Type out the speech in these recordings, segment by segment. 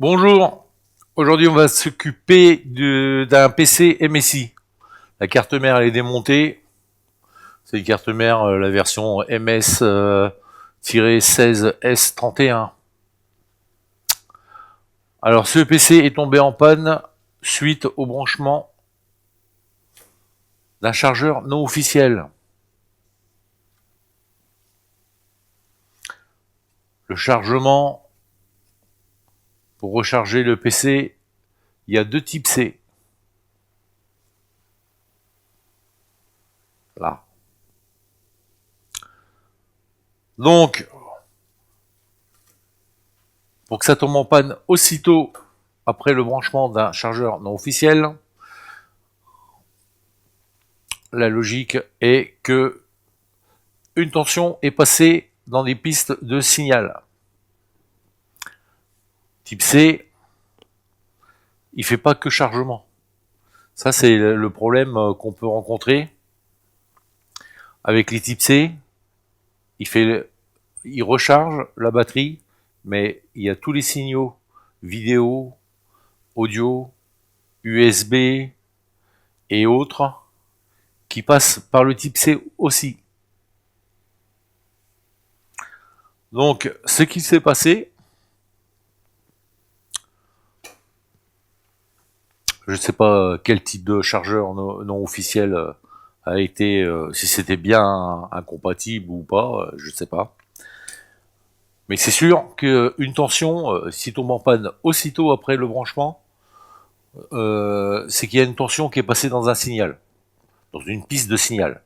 Bonjour, aujourd'hui on va s'occuper d'un PC MSI. La carte mère elle est démontée, c'est une carte mère, la version MS-16S31. Alors ce PC est tombé en panne suite au branchement d'un chargeur non officiel. Le chargement, pour recharger le PC, il y a deux types C. Là. Donc, pour que ça tombe en panne aussitôt après le branchement d'un chargeur non officiel, la logique est que une tension est passée dans des pistes de signal. Type C, il fait pas que chargement. Ça, c'est le problème qu'on peut rencontrer avec les types C. Il recharge la batterie, mais il y a tous les signaux vidéo, audio, USB et autres qui passent par le type C aussi. Donc, ce qui s'est passé, je ne sais pas quel type de chargeur non officiel a été, si c'était bien incompatible ou pas, je ne sais pas. Mais c'est sûr qu'une tension, s'il tombe en panne aussitôt après le branchement, c'est qu'il y a une tension qui est passée dans un signal, dans une piste de signal,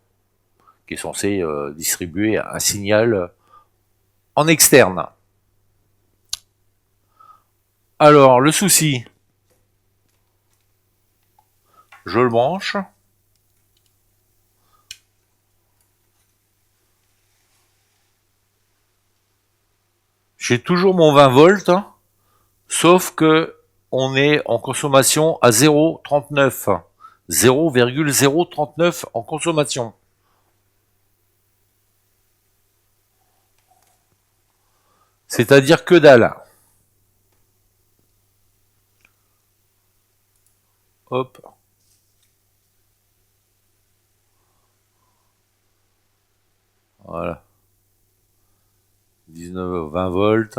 qui est censée distribuer un signal en externe. Alors, le souci, je le branche. J'ai toujours mon 20 volts, hein, sauf que on est en consommation à 0,39. 0,039 en consommation. C'est-à-dire que dalle. Hop. Voilà. 19, 20 volts.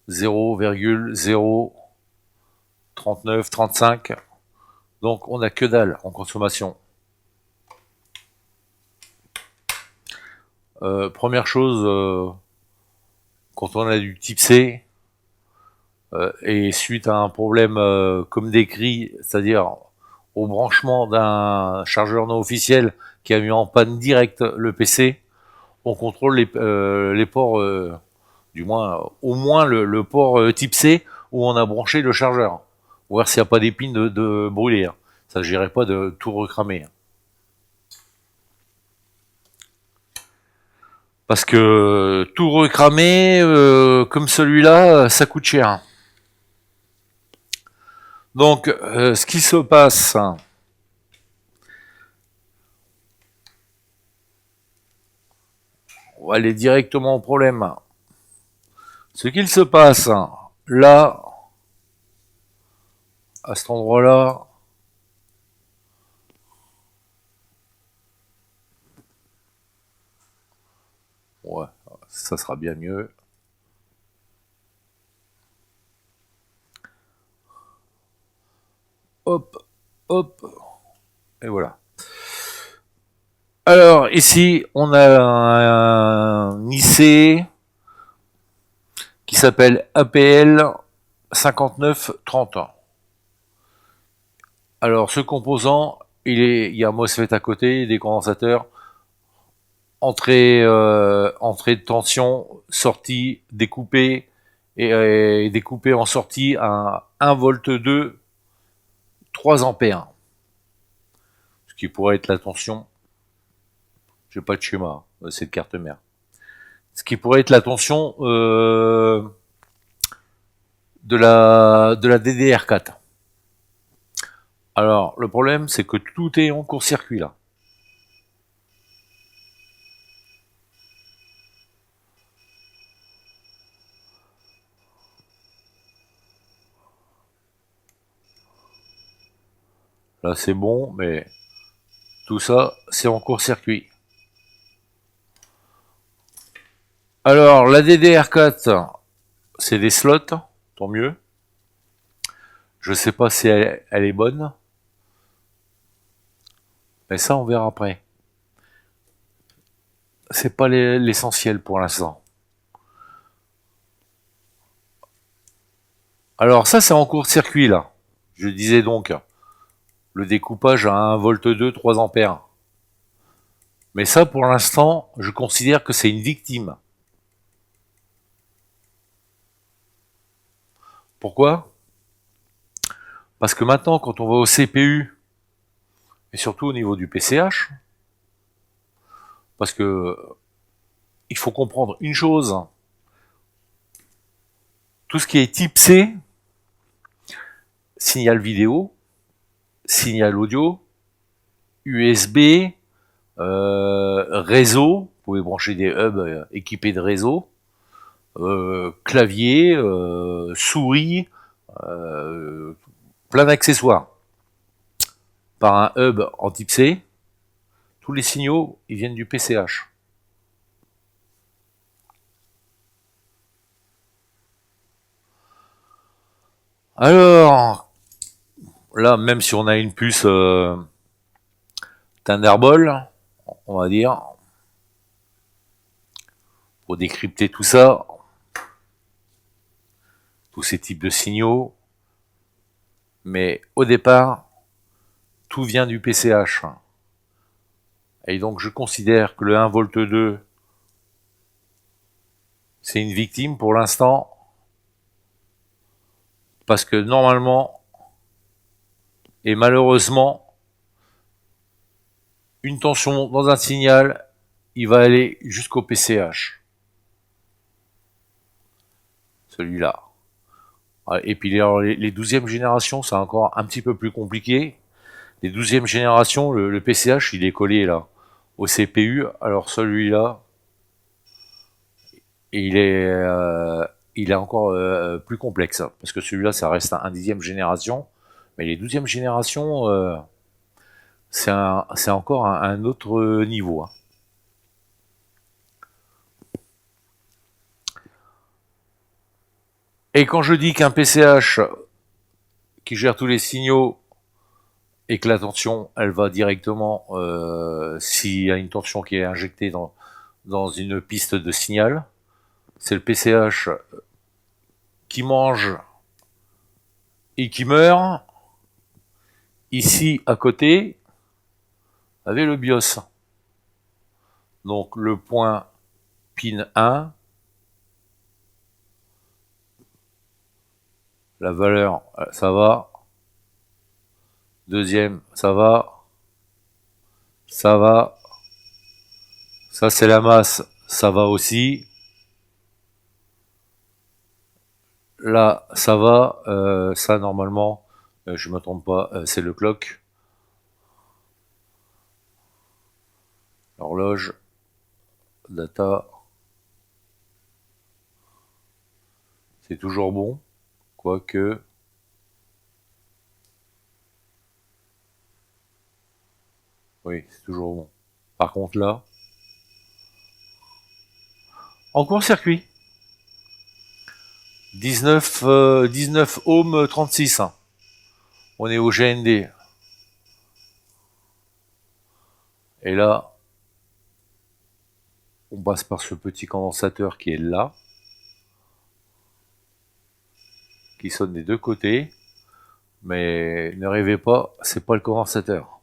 0,039, 35. Donc on a que dalle en consommation. Première chose, quand on a du type C, et suite à un problème comme décrit, c'est-à-dire au branchement d'un chargeur non officiel qui a mis en panne direct le PC, on contrôle les ports, du moins au moins le port type C où on a branché le chargeur, voir s'il n'y a pas d'épines de brûlées. Hein. Ça ne gérait pas de tout recramer. Hein. Parce que tout recramer comme celui-là, ça coûte cher. Donc, ce qui se passe, on va aller directement au problème. Ce qu'il se passe, là, à cet endroit-là, ouais, ça sera bien mieux. Hop, hop, et voilà. Alors, ici, on a un IC qui s'appelle APL 5930. Alors, ce composant, il y a un MOSFET à côté, des condensateurs, entrée de tension, sortie découpée, et découpée en sortie à 1 volt 2, 3 ampères. Ce qui pourrait être la tension. J'ai pas de schéma, c'est de carte mère. Ce qui pourrait être la tension de la DDR4. Alors, le problème, c'est que tout est en court-circuit là. Là, c'est bon, mais tout ça, c'est en court-circuit. Alors, la DDR4, c'est des slots, tant mieux. Je sais pas si elle est bonne, mais ça, on verra après. C'est pas l'essentiel pour l'instant. Alors ça, c'est en court-circuit, là. Je disais donc, le découpage à 1,2 V, 3 ampères. Mais ça, pour l'instant, je considère que c'est une victime. Pourquoi? Parce que maintenant, quand on va au CPU, et surtout au niveau du PCH, parce que il faut comprendre une chose, tout ce qui est type C, signal vidéo, signal audio, USB, réseau, vous pouvez brancher des hubs équipés de réseau, clavier, souris, plein d'accessoires. Par un hub en type C, tous les signaux, ils viennent du PCH. Alors, là, même si on a une puce Thunderbolt, on va dire, pour décrypter tout ça, tous ces types de signaux, mais au départ, tout vient du PCH. Et donc je considère que le 1,2 V, c'est une victime pour l'instant, parce que normalement, et malheureusement, une tension dans un signal, il va aller jusqu'au PCH. Celui-là. Et puis les 12e générations, c'est encore un petit peu plus compliqué. Les 12e générations, le PCH, il est collé là, au CPU. Alors celui-là, il est encore plus complexe. Parce que celui-là, ça reste un 10e génération. Mais les 12e générations, c'est encore un autre niveau. Hein. Et quand je dis qu'un PCH qui gère tous les signaux et que la tension, elle va directement, s'il y a une tension qui est injectée dans une piste de signal, c'est le PCH qui mange et qui meurt. Ici, à côté, avec le BIOS. Donc le point pin 1, la valeur, ça va. Deuxième, ça va. Ça va. Ça, c'est la masse, ça va aussi. Là, ça va. Ça, normalement, je ne me trompe pas, c'est le clock. Horloge. Data. C'est toujours bon. Quoique. Oui, c'est toujours bon. Par contre, là, en court-circuit. 19 ohms 36. On est au GND. Et là, on passe par ce petit condensateur qui est là, qui sonne des deux côtés. Mais ne rêvez pas, c'est pas le condensateur.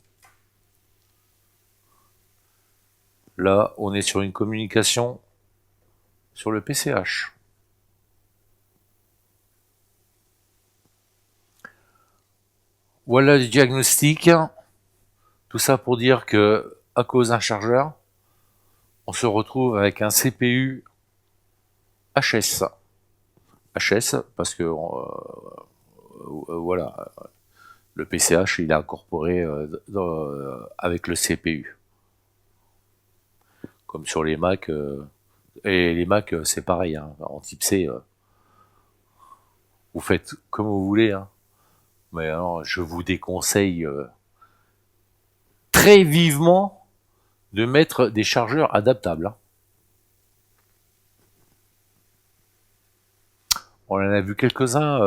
Là, on est sur une communication sur le PCH. Voilà le diagnostic. Tout ça pour dire que, à cause d'un chargeur, on se retrouve avec un CPU HS. HS parce que voilà, le PCH il est incorporé avec le CPU. Comme sur les Mac, et les Mac c'est pareil, hein, en type C, vous faites comme vous voulez, hein. Mais alors je vous déconseille très vivement de mettre des chargeurs adaptables, hein. On en a vu quelques-uns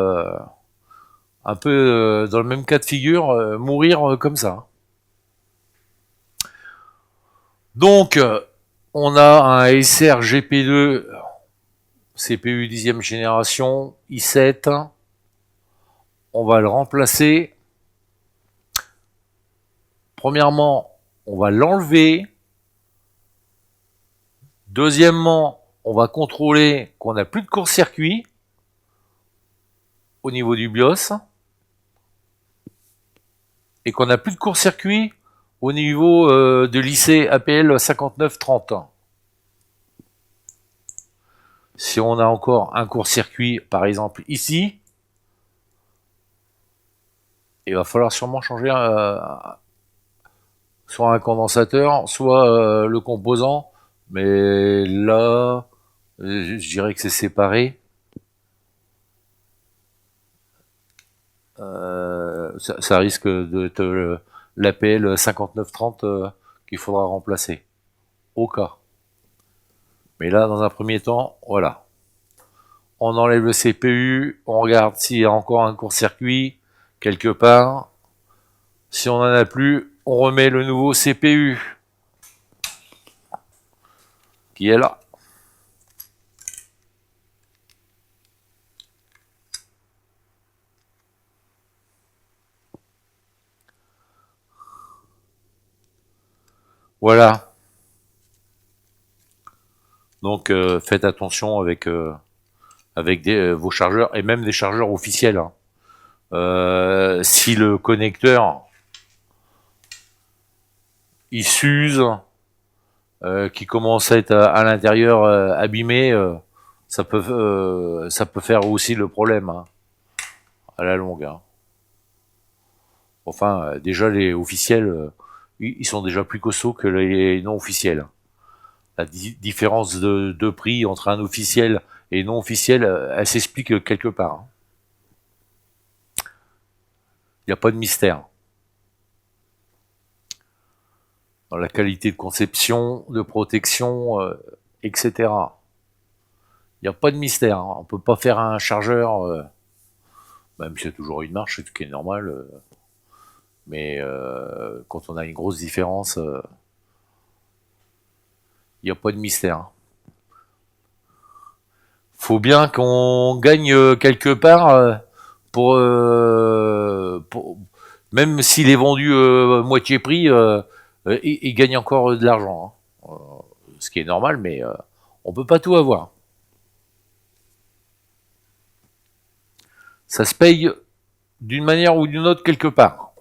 un peu dans le même cas de figure mourir comme ça. Donc, on a un Acer GP2 CPU 10e génération i7. On va le remplacer. Premièrement, on va l'enlever. Deuxièmement, on va contrôler qu'on n'a plus de court-circuit au niveau du BIOS et qu'on n'a plus de court-circuit au niveau de l'IC APL 5930. Si on a encore un court-circuit, par exemple ici, il va falloir sûrement changer soit un condensateur, soit le composant. Mais là, je dirais que c'est séparé. Ça risque d'être l'APL 5930 qu'il faudra remplacer, au cas. Mais là, dans un premier temps, voilà. On enlève le CPU, on regarde s'il y a encore un court-circuit quelque part. Si on n'en a plus, on remet le nouveau CPU qui est là. Voilà. Donc faites attention avec vos chargeurs et même des chargeurs officiels, hein. Si le connecteur il s'use, qui commence à être à l'intérieur abîmé, ça peut faire aussi le problème, hein, à la longue, hein. Enfin, déjà les officiels, ils sont déjà plus costauds que les non officiels. La différence de prix entre un officiel et non officiel, elle s'explique quelque part, hein. Il n'y a pas de mystère. Dans la qualité de conception, de protection, etc. Il n'y a pas de mystère, hein. On ne peut pas faire un chargeur, même s'il y a toujours une marche, ce qui est normal, mais quand on a une grosse différence, il n'y a pas de mystère. Faut bien qu'on gagne quelque part pour même s'il est vendu moitié prix, il gagne encore de l'argent, hein. Ce qui est normal, mais on peut pas tout avoir. Ça se paye d'une manière ou d'une autre quelque part.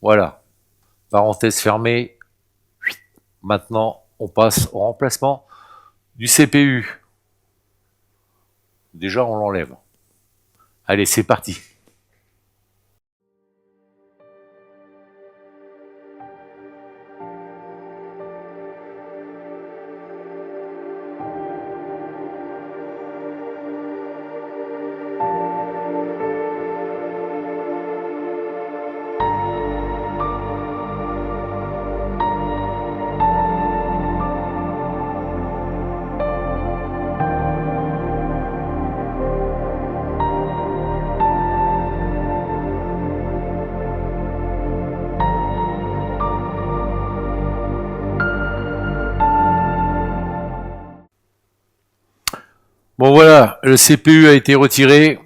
Voilà. Parenthèse fermée. Maintenant, on passe au remplacement du CPU. Déjà, on l'enlève. Allez, c'est parti. Bon voilà, le CPU a été retiré.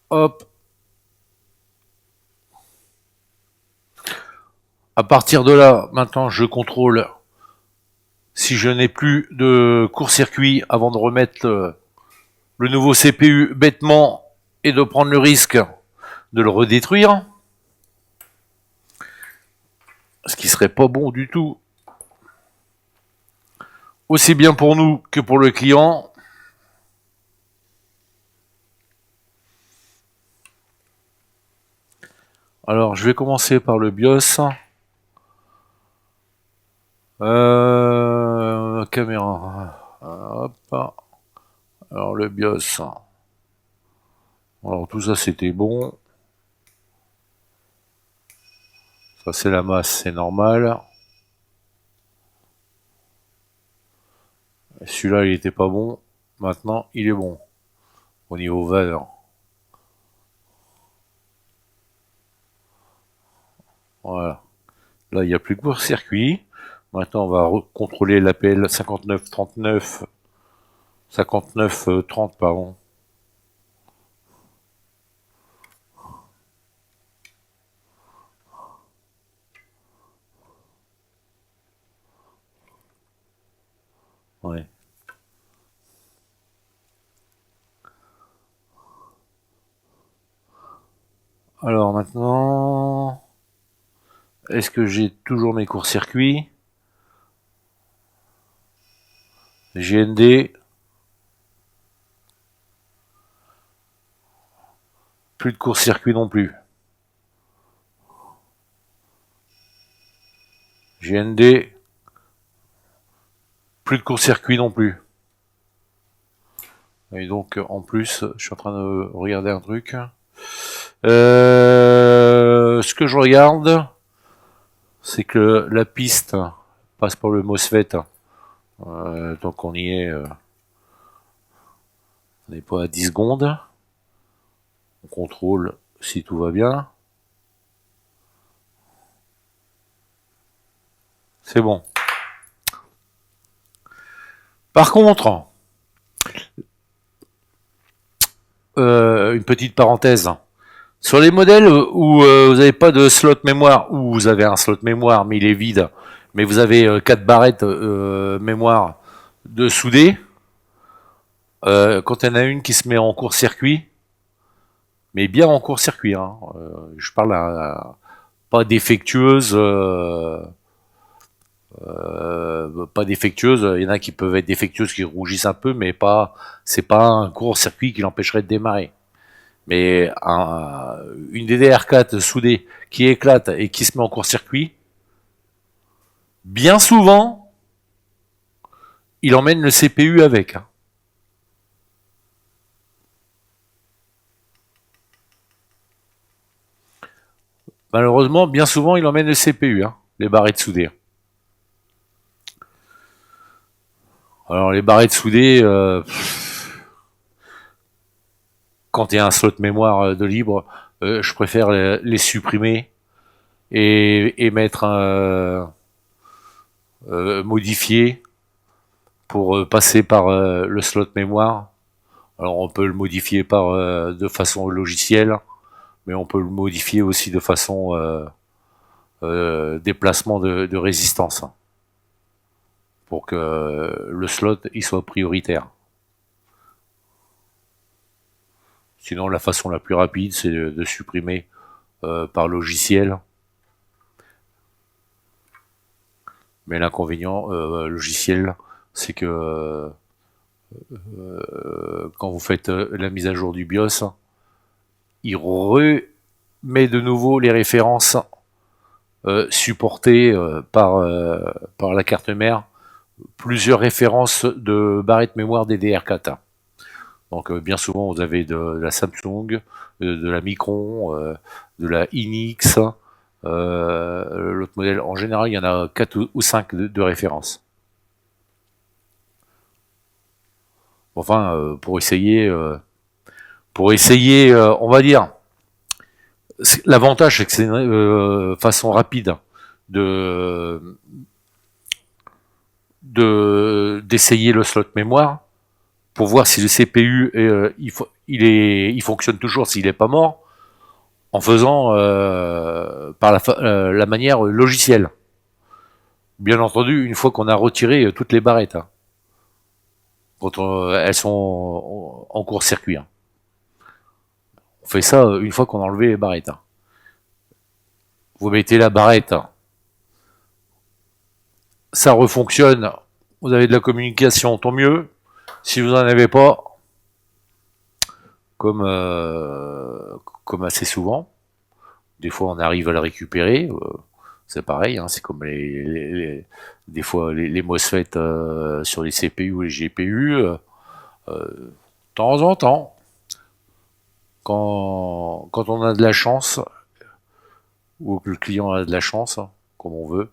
Hop. À partir de là, maintenant, je contrôle si je n'ai plus de court-circuit avant de remettre le nouveau CPU bêtement et de prendre le risque de le redétruire. Ce qui serait pas bon du tout. Aussi bien pour nous que pour le client. Alors, je vais commencer par le BIOS. Caméra. Hop. Alors, le BIOS. Alors, tout ça, c'était bon. Ça c'est la masse, c'est normal. Celui-là il était pas bon. Maintenant il est bon. Au niveau valeur. Voilà. Là il n'y a plus de court-circuit. Maintenant on va contrôler l'APL 5939. 5930 pardon. Ouais. Alors maintenant, est-ce que j'ai toujours mes courts-circuits? GND, plus de court-circuit non plus. GND, plus de court-circuit non plus. Et donc en plus, je suis en train de regarder un truc. Ce que je regarde, c'est que la piste passe par le MOSFET. Donc on y est, on n'est pas à 10 secondes. On contrôle si tout va bien. C'est bon. Par contre, une petite parenthèse. Sur les modèles où vous n'avez pas de slot mémoire, ou vous avez un slot mémoire mais il est vide, mais vous avez 4 barrettes mémoire de soudé, quand il y en a une qui se met en court-circuit, mais bien en court-circuit, hein, je parle pas défectueuse, pas défectueuse. Il y en a qui peuvent être défectueuses, qui rougissent un peu, mais pas, c'est pas un court-circuit qui l'empêcherait de démarrer. Mais une DDR4 soudée qui éclate et qui se met en court-circuit, bien souvent, il emmène le CPU avec. Hein. Malheureusement, bien souvent, il emmène le CPU, hein, les barrettes soudées. Alors, les barrettes soudées, quand il y a un slot mémoire de libre, je préfère les supprimer et mettre modifier pour passer par le slot mémoire. Alors on peut le modifier de façon logicielle, mais on peut le modifier aussi de façon déplacement de résistance pour que le slot il soit prioritaire. Sinon la façon la plus rapide c'est de supprimer par logiciel. Mais l'inconvénient logiciel c'est que quand vous faites la mise à jour du BIOS, il remet de nouveau les références supportées par la carte mère, plusieurs références de barrettes mémoire DDR4. Donc bien souvent vous avez de la Samsung, de la Micron, de la Inix, l'autre modèle, en général il y en a 4 ou 5 de références. Enfin, pour essayer, on va dire, l'avantage c'est que c'est une façon rapide de d'essayer le slot mémoire pour voir si le CPU il fonctionne toujours, s'il n'est pas mort, en faisant par la manière logicielle. Bien entendu, une fois qu'on a retiré toutes les barrettes, hein, quand elles sont en court-circuit. Hein. On fait ça une fois qu'on a enlevé les barrettes. Hein. Vous mettez la barrette, hein. Ça refonctionne, vous avez de la communication, tant mieux. Si vous n'en avez pas, comme assez souvent, des fois on arrive à le récupérer, c'est pareil, hein, c'est comme des fois les MOSFET sur les CPU ou les GPU, de temps en temps, quand on a de la chance, ou que le client a de la chance, hein, comme on veut.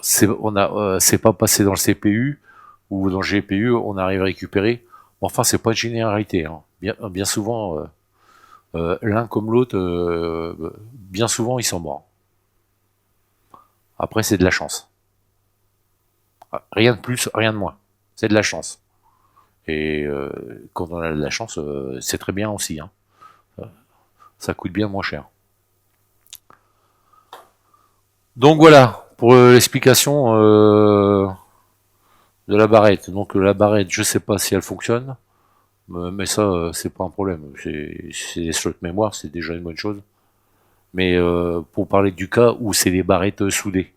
C'est pas passé dans le CPU ou dans le GPU, on arrive à récupérer. Enfin, c'est pas une généralité, hein. Bien souvent, l'un comme l'autre, bien souvent, ils sont morts. Après, c'est de la chance. Rien de plus, rien de moins. C'est de la chance. Et quand on a de la chance, c'est très bien aussi, hein. Ça coûte bien moins cher. Donc voilà, pour l'explication de la barrette. Donc la barrette, je sais pas si elle fonctionne, mais ça, c'est pas un problème. C'est des slots mémoire, c'est déjà une bonne chose. Mais pour parler du cas où c'est des barrettes soudées.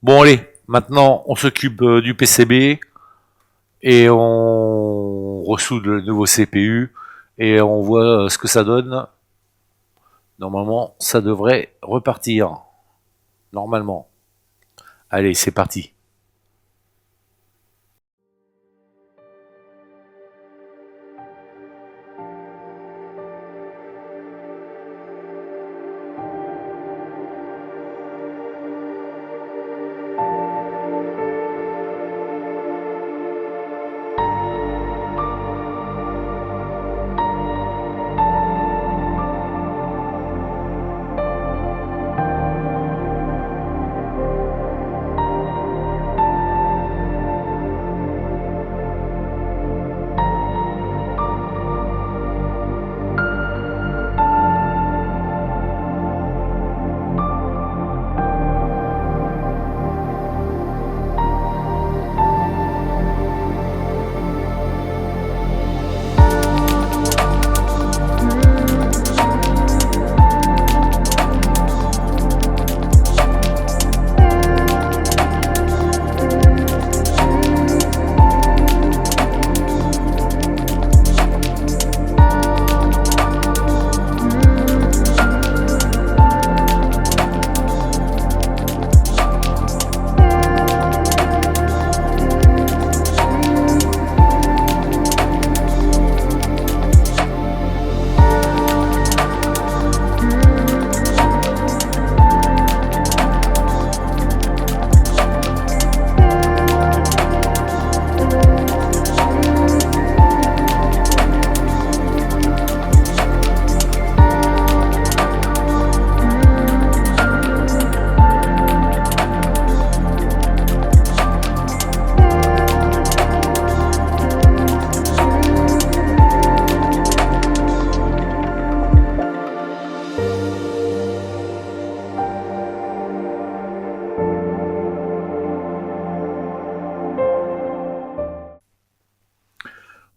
Bon allez, maintenant on s'occupe du PCB et on ressoude le nouveau CPU et on voit ce que ça donne. Normalement, ça devrait repartir. Normalement. Allez, c'est parti.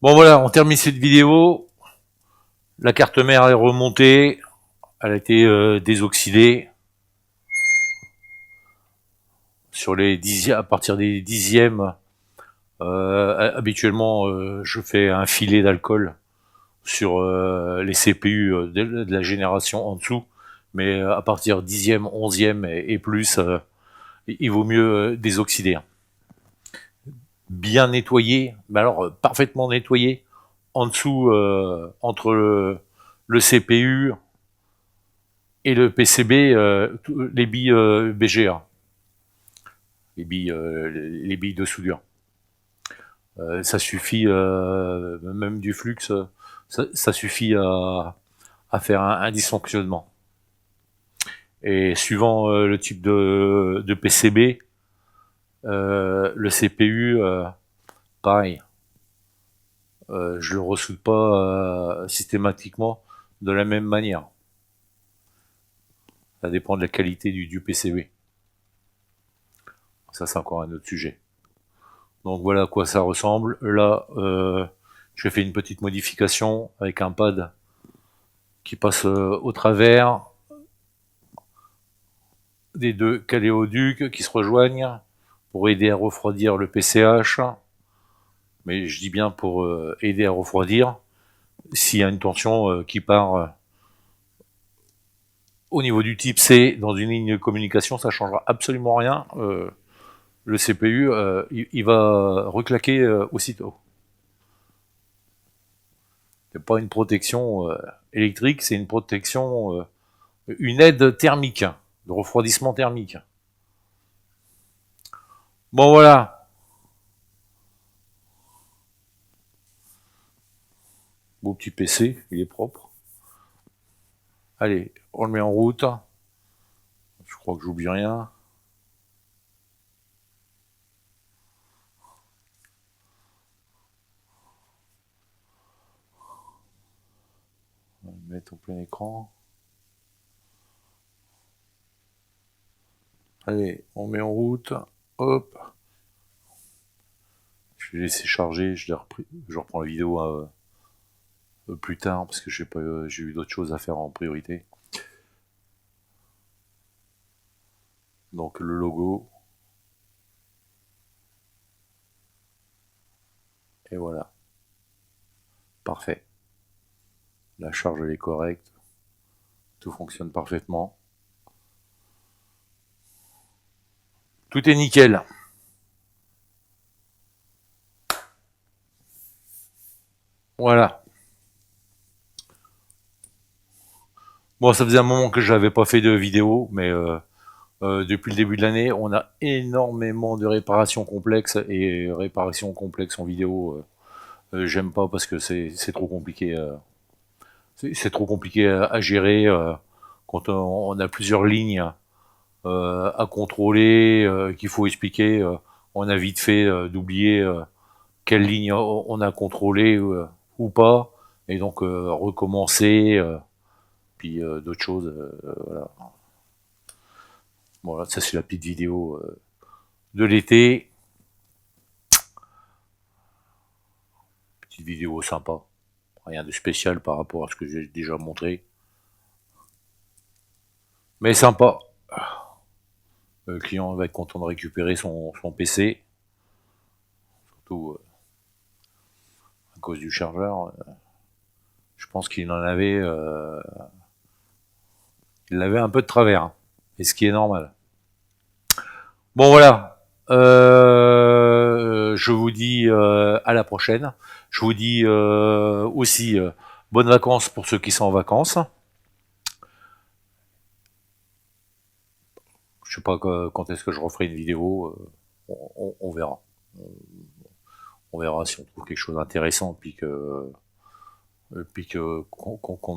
Bon voilà, on termine cette vidéo. La carte mère est remontée. Elle a été désoxydée. Sur les dixièmes, à partir des dixièmes, habituellement, je fais un filet d'alcool sur les CPU de la génération en dessous. Mais à partir dixième, onzième et plus, il vaut mieux désoxyder. Bien nettoyé, mais alors parfaitement nettoyé, en dessous, entre le CPU et le PCB, les billes BGA, les billes de soudure. Ça suffit, même du flux, ça suffit à faire un dysfonctionnement. Et suivant le type de PCB, le CPU, pareil. Je le ressoude pas systématiquement de la même manière. Ça dépend de la qualité du PCB. Ça, c'est encore un autre sujet. Donc voilà à quoi ça ressemble. Là, je fais une petite modification avec un pad qui passe au travers des deux caléoducs qui se rejoignent pour aider à refroidir le PCH. Mais je dis bien pour aider à refroidir. S'il y a une tension qui part au niveau du type C dans une ligne de communication, ça changera absolument rien. Le CPU, il va reclaquer aussitôt. C'est pas une protection électrique, c'est une protection, une aide thermique, de refroidissement thermique. Bon voilà, beau petit PC, il est propre. Allez, on le met en route. Je crois que j'oublie rien. On va le mettre au plein écran. Allez, on met en route. Hop. Je vais laisser charger. Je reprends la vidéo plus tard parce que j'ai eu d'autres choses à faire en priorité. Donc le logo. Et voilà. Parfait. La charge elle est correcte. Tout fonctionne parfaitement. Tout est nickel. Voilà. Bon, ça faisait un moment que je n'avais pas fait de vidéo, mais depuis le début de l'année, on a énormément de réparations complexes et réparations complexes en vidéo. J'aime pas parce que c'est trop compliqué. C'est trop compliqué à gérer quand on a plusieurs lignes à contrôler, qu'il faut expliquer. On a vite fait d'oublier quelle ligne on a contrôlé ou pas, et donc recommencer. Puis d'autres choses. Voilà. Voilà, ça c'est la petite vidéo de l'été. Petite vidéo sympa. Rien de spécial par rapport à ce que j'ai déjà montré. Mais sympa. Le client va être content de récupérer son PC. Surtout à cause du chargeur. Je pense qu'il en avait... il l'avait un peu de travers. Hein, et ce qui est normal. Bon voilà. Je vous dis à la prochaine. Je vous dis aussi bonnes vacances pour ceux qui sont en vacances. Je sais pas quand est-ce que je referai une vidéo. On verra. On verra si on trouve quelque chose d'intéressant puis qu'on a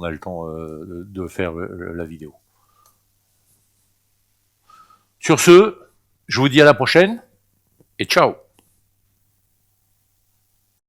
le temps de faire la vidéo. Sur ce, je vous dis à la prochaine et ciao.